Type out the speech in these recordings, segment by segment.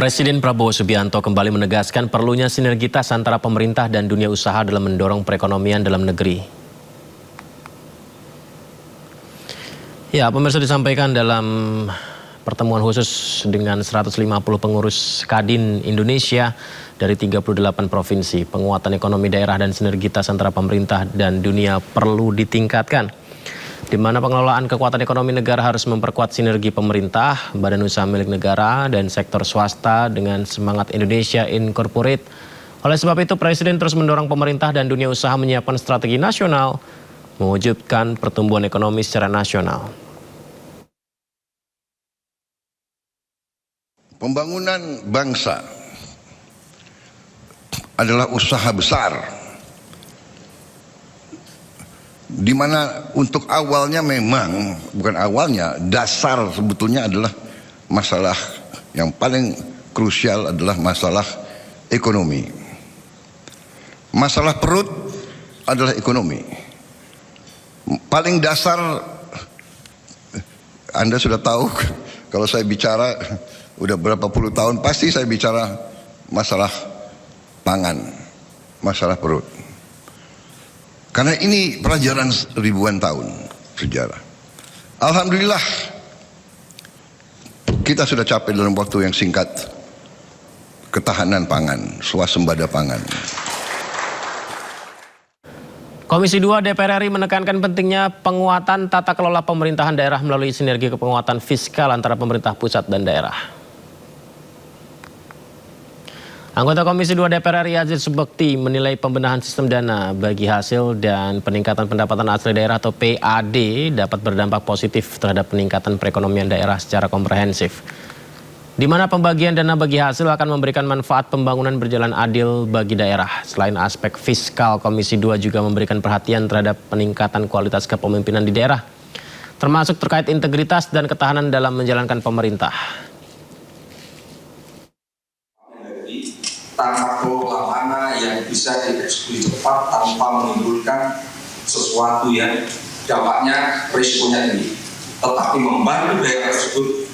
Presiden Prabowo Subianto kembali menegaskan perlunya sinergitas antara pemerintah dan dunia usaha dalam mendorong perekonomian dalam negeri. Ya, pemirsa, disampaikan dalam pertemuan khusus dengan 150 pengurus Kadin Indonesia dari 38 provinsi. Penguatan ekonomi daerah dan sinergitas antara pemerintah dan dunia perlu ditingkatkan, di mana pengelolaan kekuatan ekonomi negara harus memperkuat sinergi pemerintah, badan usaha milik negara, dan sektor swasta dengan semangat Indonesia Incorporate. Oleh sebab itu, Presiden terus mendorong pemerintah dan dunia usaha menyiapkan strategi nasional, mewujudkan pertumbuhan ekonomi secara nasional. Pembangunan bangsa adalah usaha besar, di mana untuk awalnya memang, bukan awalnya, dasar sebetulnya adalah masalah yang paling krusial adalah masalah ekonomi. Masalah perut adalah ekonomi. Paling dasar, Anda sudah tahu, kalau saya bicara udah berapa puluh tahun, pasti saya bicara masalah pangan, masalah perut. Karena ini pelajaran ribuan tahun sejarah. Alhamdulillah kita sudah capai dalam waktu yang singkat ketahanan pangan, swasembada pangan. Komisi 2 DPR RI menekankan pentingnya penguatan tata kelola pemerintahan daerah melalui sinergi penguatan fiskal antara pemerintah pusat dan daerah. Anggota Komisi 2 DPR RI Aziz Subekti menilai pembenahan sistem dana bagi hasil dan peningkatan pendapatan asli daerah atau PAD dapat berdampak positif terhadap peningkatan perekonomian daerah secara komprehensif, di mana pembagian dana bagi hasil akan memberikan manfaat pembangunan berjalan adil bagi daerah. Selain aspek fiskal, Komisi 2 juga memberikan perhatian terhadap peningkatan kualitas kepemimpinan di daerah, termasuk terkait integritas dan ketahanan dalam menjalankan pemerintah. Tata kelola mana yang bisa dieksekusi cepat tanpa menimbulkan sesuatu yang dampaknya risikonya tinggi, tetapi membantu daerah tersebut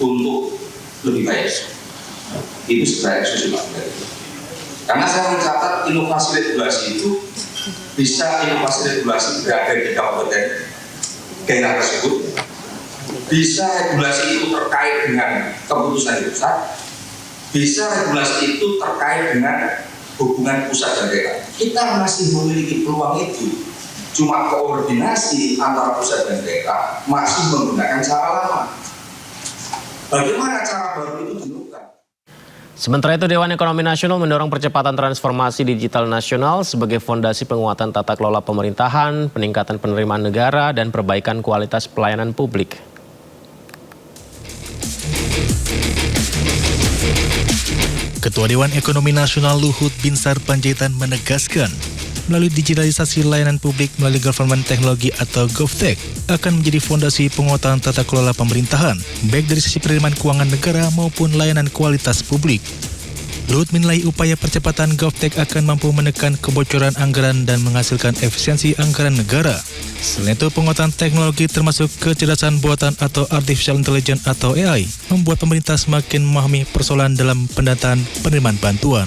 untuk lebih baik. Itu sebenarnya eksekusi Pak. Karena saya mencatat inovasi regulasi itu bisa inovasi regulasi berada di kabupaten daerah tersebut, bisa regulasi itu terkait dengan keputusan di pusat, bisa regulasi itu terkait dengan hubungan pusat dan daerah. Kita masih memiliki peluang itu. Cuma koordinasi antara pusat dan daerah masih menggunakan cara lama. Bagaimana cara baru itu dilakukan? Sementara itu, Dewan Ekonomi Nasional mendorong percepatan transformasi digital nasional sebagai fondasi penguatan tata kelola pemerintahan, peningkatan penerimaan negara, dan perbaikan kualitas pelayanan publik. Ketua Dewan Ekonomi Nasional Luhut Binsar Panjaitan menegaskan, melalui digitalisasi layanan publik melalui Government Technology atau GovTech akan menjadi fondasi penguatan tata kelola pemerintahan, baik dari sisi penerimaan keuangan negara maupun layanan kualitas publik. Luhut menilai upaya percepatan GovTech akan mampu menekan kebocoran anggaran dan menghasilkan efisiensi anggaran negara. Selain itu, penguatan teknologi termasuk kecerdasan buatan atau Artificial Intelligence atau AI membuat pemerintah semakin memahami persoalan dalam pendataan penerimaan bantuan.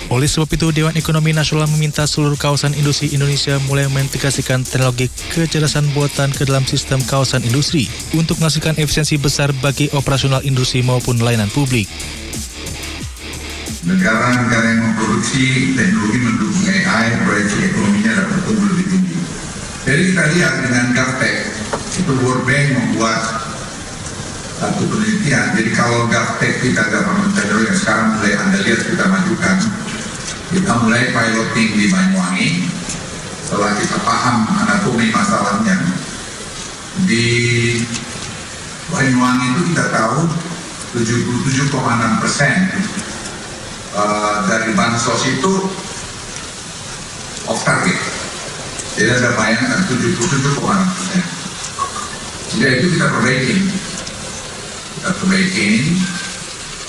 Oleh sebab itu, Dewan Ekonomi Nasional meminta seluruh kawasan industri Indonesia mulai mengintegrasikan teknologi kecerdasan buatan ke dalam sistem kawasan industri untuk menghasilkan efisiensi besar bagi operasional industri maupun layanan publik. Negara-negara yang memproduksi teknologi mendukung AI, proyeksi ekonominya dapat tumbuh lebih tinggi. Jadi kita lihat dengan GovTech, itu World Bank membuat satu penelitian. Jadi kalau GovTech kita government technology yang sekarang mulai Anda lihat kita majukan, kita mulai piloting di Banyuwangi. Setelah kita paham anatomi masalahnya, di Banyuwangi itu kita tahu 77,6% dari bansos itu off target. Jadi ada bayangkan 77,6%. Jadi itu kita perbaiki.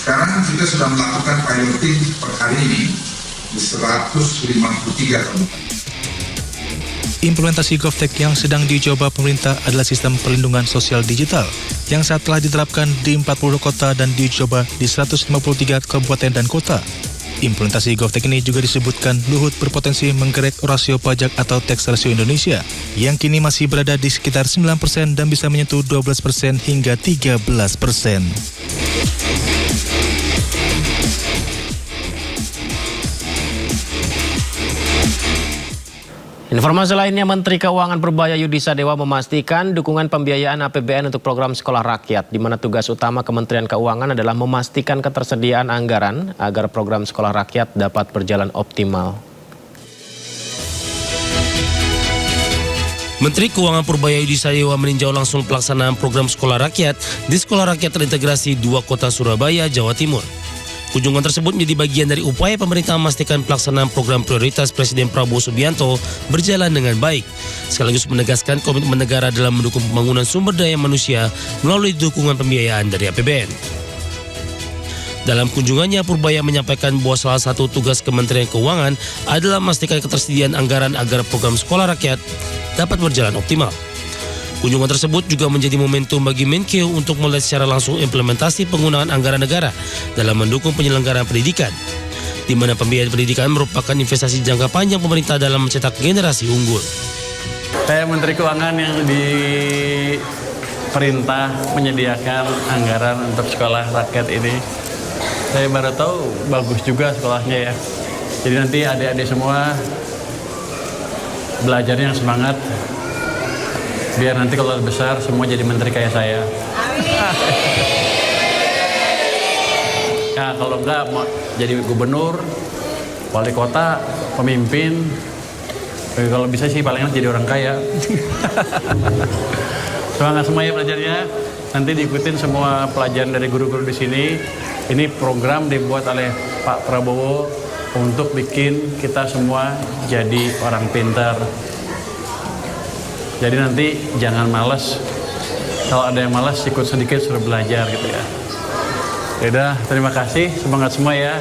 Sekarang kita sudah melakukan piloting per hari ini di 153 kabupaten. Implementasi GovTech yang sedang diuji coba pemerintah adalah sistem perlindungan sosial digital yang saat telah diterapkan di 40 kota dan diuji coba di 153 kabupaten dan kota. Implementasi GovTech ini juga disebutkan Luhut berpotensi menggerek rasio pajak atau tax ratio Indonesia yang kini masih berada di sekitar 9% dan bisa menyentuh 12% hingga 13%. Informasi lainnya, Menteri Keuangan Purbaya Yudi Sadewa memastikan dukungan pembiayaan APBN untuk program sekolah rakyat, di mana tugas utama Kementerian Keuangan adalah memastikan ketersediaan anggaran agar program sekolah rakyat dapat berjalan optimal. Menteri Keuangan Purbaya Yudi Sadewa meninjau langsung pelaksanaan program sekolah rakyat di Sekolah Rakyat Terintegrasi 2 Kota Surabaya, Jawa Timur. Kunjungan tersebut menjadi bagian dari upaya pemerintah memastikan pelaksanaan program prioritas Presiden Prabowo Subianto berjalan dengan baik, sekaligus menegaskan komitmen negara dalam mendukung pembangunan sumber daya manusia melalui dukungan pembiayaan dari APBN. Dalam kunjungannya, Purbaya menyampaikan bahwa salah satu tugas Kementerian Keuangan adalah memastikan ketersediaan anggaran agar program sekolah rakyat dapat berjalan optimal. Kunjungan tersebut juga menjadi momentum bagi Menkeu untuk melihat secara langsung implementasi penggunaan anggaran negara dalam mendukung penyelenggaraan pendidikan, di mana pembiayaan pendidikan merupakan investasi jangka panjang pemerintah dalam mencetak generasi unggul. Saya Menteri Keuangan yang diperintah menyediakan anggaran untuk sekolah rakyat ini. Saya baru tahu bagus juga sekolahnya ya. Jadi nanti adik-adik semua belajarnya yang semangat. Biar nanti kalau besar semua jadi menteri kayak saya. Ya kalau enggak mau jadi gubernur, wali kota, pemimpin. Kalau bisa sih paling enak jadi orang kaya. Semangat semua ya belajarnya. Nanti diikutin semua pelajaran dari guru-guru di sini. Ini program dibuat oleh Pak Prabowo untuk bikin kita semua jadi orang pintar. Jadi nanti jangan malas. Kalau ada yang malas ikut sedikit suruh belajar gitu ya. Yaudah, terima kasih. Semangat semua ya.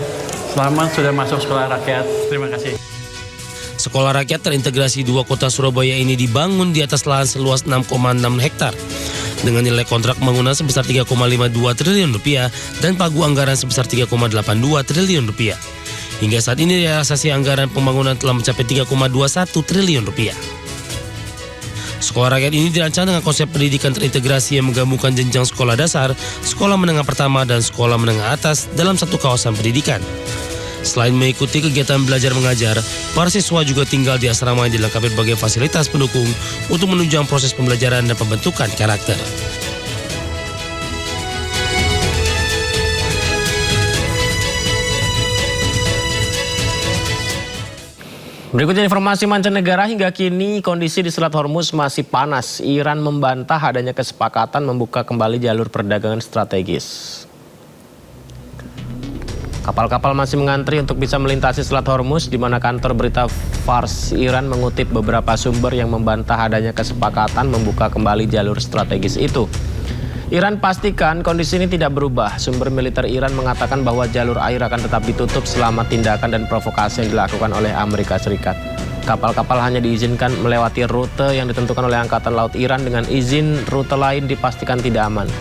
Selamat sudah masuk sekolah rakyat. Terima kasih. Sekolah Rakyat Terintegrasi 2 Kota Surabaya ini dibangun di atas lahan seluas 6,6 hektar dengan nilai kontrak pembangunan sebesar 3,52 triliun rupiah dan pagu anggaran sebesar 3,82 triliun rupiah. Hingga saat ini realisasi anggaran pembangunan telah mencapai 3,21 triliun rupiah. Sekolah rakyat ini dirancang dengan konsep pendidikan terintegrasi yang menggabungkan jenjang sekolah dasar, sekolah menengah pertama, dan sekolah menengah atas dalam satu kawasan pendidikan. Selain mengikuti kegiatan belajar mengajar, para siswa juga tinggal di asrama yang dilengkapi berbagai fasilitas pendukung untuk menunjang proses pembelajaran dan pembentukan karakter. Berikutnya informasi mancanegara, hingga kini kondisi di Selat Hormuz masih panas. Iran membantah adanya kesepakatan membuka kembali jalur perdagangan strategis. Kapal-kapal masih mengantri untuk bisa melintasi Selat Hormuz, di mana kantor berita Fars Iran mengutip beberapa sumber yang membantah adanya kesepakatan membuka kembali jalur strategis itu. Iran pastikan kondisi ini tidak berubah. Sumber militer Iran mengatakan bahwa jalur air akan tetap ditutup selama tindakan dan provokasi yang dilakukan oleh Amerika Serikat. Kapal-kapal hanya diizinkan melewati rute yang ditentukan oleh Angkatan Laut Iran, dengan izin rute lain dipastikan tidak aman.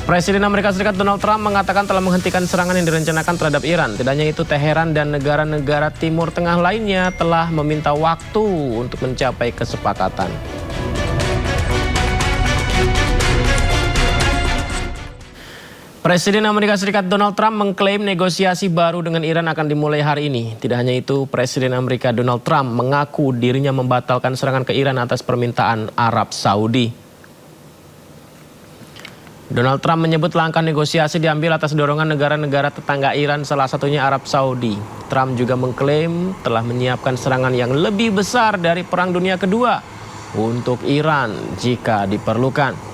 Presiden Amerika Serikat Donald Trump mengatakan telah menghentikan serangan yang direncanakan terhadap Iran. Tidak hanya itu, Teheran dan negara-negara Timur Tengah lainnya telah meminta waktu untuk mencapai kesepakatan. Presiden Amerika Serikat Donald Trump mengklaim negosiasi baru dengan Iran akan dimulai hari ini. Tidak hanya itu, Presiden Amerika Donald Trump mengaku dirinya membatalkan serangan ke Iran atas permintaan Arab Saudi. Donald Trump menyebut langkah negosiasi diambil atas dorongan negara-negara tetangga Iran, salah satunya Arab Saudi. Trump juga mengklaim telah menyiapkan serangan yang lebih besar dari Perang Dunia Kedua untuk Iran jika diperlukan.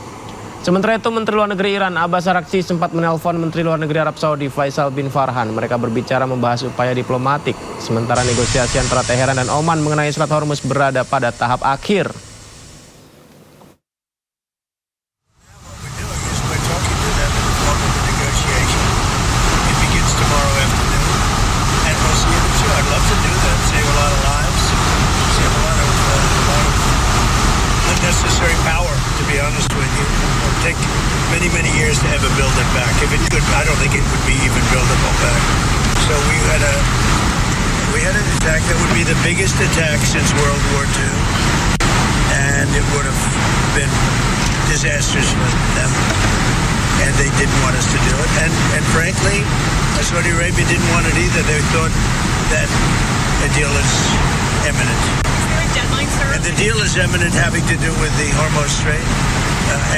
Sementara itu, Menteri Luar Negeri Iran Abbas Araghchi sempat menelpon Menteri Luar Negeri Arab Saudi Faisal bin Farhan. Mereka berbicara membahas upaya diplomatik, sementara negosiasi antara Teheran dan Oman mengenai Selat Hormuz berada pada tahap akhir. I don't think it would be even buildable back. So we had an attack that would be the biggest attack since World War II, and it would have been disastrous for them. And they didn't want us to do it. And frankly, Saudi Arabia didn't want it either. They thought that a deal is imminent. Is there a deadline, sir? And the deal is imminent, having to do with the Hormuz Strait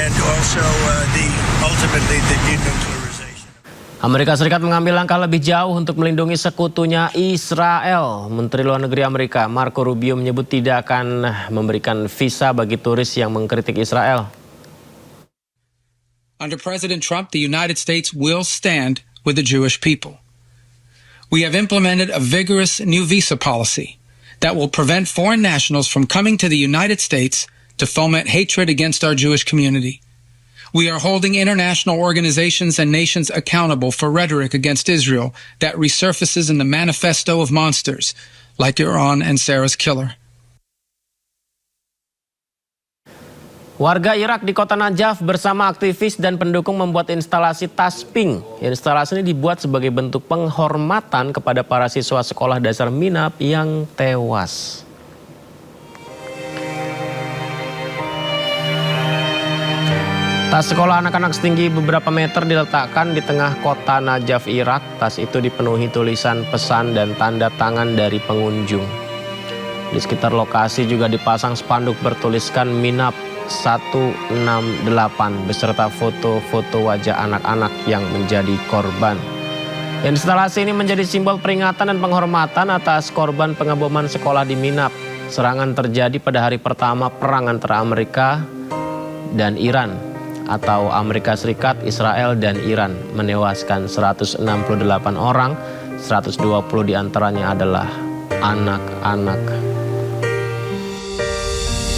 and also ultimately the denuclearization. Amerika Serikat mengambil langkah lebih jauh untuk melindungi sekutunya Israel. Menteri Luar Negeri Amerika Marco Rubio menyebut tidak akan memberikan visa bagi turis yang mengkritik Israel. Under President Trump, the United States will stand with the Jewish people. We have implemented a vigorous new visa policy that will prevent foreign nationals from coming to the United States to foment hatred against our Jewish community. We are holding international organizations and nations accountable for rhetoric against Israel that resurfaces in the manifesto of monsters like Iran and Sarah's killer. Warga Irak di kota Najaf bersama aktivis dan pendukung membuat instalasi Tasping. Instalasi ini dibuat sebagai bentuk penghormatan kepada para siswa sekolah dasar Minab yang tewas. Tas sekolah anak-anak setinggi beberapa meter diletakkan di tengah kota Najaf, Irak. Tas itu dipenuhi tulisan pesan dan tanda tangan dari pengunjung. Di sekitar lokasi juga dipasang spanduk bertuliskan Minab 168 beserta foto-foto wajah anak-anak yang menjadi korban. Instalasi ini menjadi simbol peringatan dan penghormatan atas korban pengeboman sekolah di Minab. Serangan terjadi pada hari pertama perang antara Amerika dan Iran atau Amerika Serikat, Israel, dan Iran, menewaskan 168 orang, 120 diantaranya adalah anak-anak.